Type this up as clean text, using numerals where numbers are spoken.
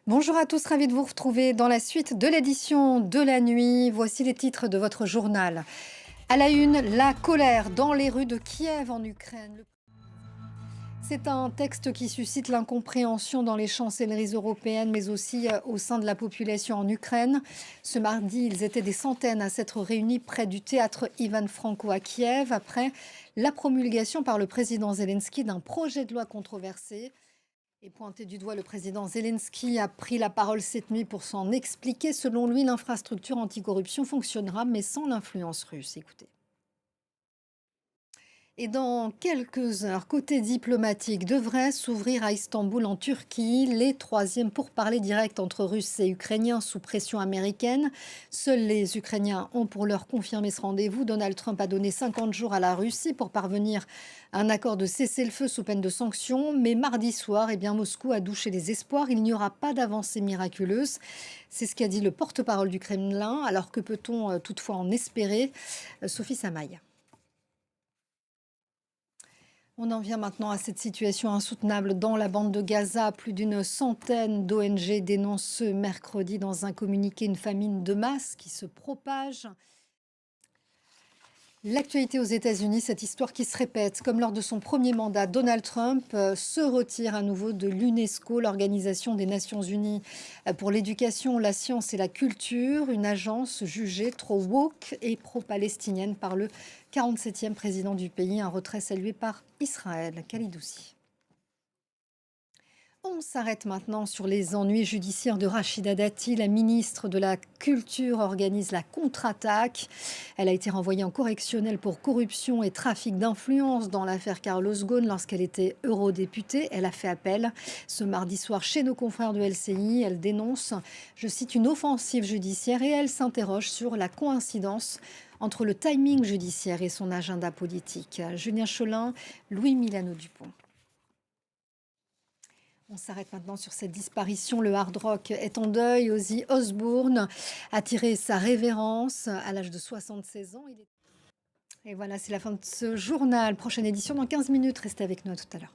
Bonjour à tous, ravi de vous retrouver dans la suite de l'édition de la nuit. Voici les titres de votre journal. À la une, la colère dans les rues de Kiev en Ukraine. C'est un texte qui suscite l'incompréhension dans les chancelleries européennes, mais aussi au sein de la population en Ukraine. Ce mardi, ils étaient des centaines à s'être réunis près du théâtre Ivan Franko à Kiev, après la promulgation par le président Zelensky d'un projet de loi controversé. Et pointé du doigt, le président Zelensky a pris la parole cette nuit pour s'en expliquer. Selon lui, l'infrastructure anticorruption fonctionnera, mais sans l'influence russe. Écoutez. Et dans quelques heures, côté diplomatique, devraient s'ouvrir à Istanbul, en Turquie, les troisièmes pourparlers directs entre Russes et Ukrainiens sous pression américaine. Seuls les Ukrainiens ont pour l'heure confirmé ce rendez-vous. Donald Trump a donné 50 jours à la Russie pour parvenir à un accord de cessez-le-feu sous peine de sanctions. Mais mardi soir, Moscou a douché les espoirs. Il n'y aura pas d'avancée miraculeuse. C'est ce qu'a dit le porte-parole du Kremlin. Alors que peut-on toutefois en espérer? Sophie Samaï. On en vient maintenant à cette situation insoutenable dans la bande de Gaza. Plus d'une centaine d'ONG dénoncent ce mercredi dans un communiqué une famine de masse qui se propage. L'actualité aux États-Unis, cette histoire qui se répète. Comme lors de son premier mandat, Donald Trump se retire à nouveau de l'UNESCO, l'Organisation des Nations Unies pour l'éducation, la science et la culture, une agence jugée trop woke et pro-palestinienne par le 47e président du pays, un retrait salué par Israël. Khalid. On s'arrête maintenant sur les ennuis judiciaires de Rachida Dati. La ministre de la Culture organise la contre-attaque. Elle a été renvoyée en correctionnel pour corruption et trafic d'influence dans l'affaire Carlos Ghosn lorsqu'elle était eurodéputée. Elle a fait appel ce mardi soir chez nos confrères de LCI. Elle dénonce, je cite, une offensive judiciaire et elle s'interroge sur la coïncidence entre le timing judiciaire et son agenda politique. Julien Cholin, Louis Milano-Dupont. On s'arrête maintenant sur cette disparition. Le hard rock est en deuil. Ozzy Osbourne a tiré sa révérence à l'âge de 76 ans. Et voilà, c'est la fin de ce journal. Prochaine édition dans 15 minutes. Restez avec nous à tout à l'heure.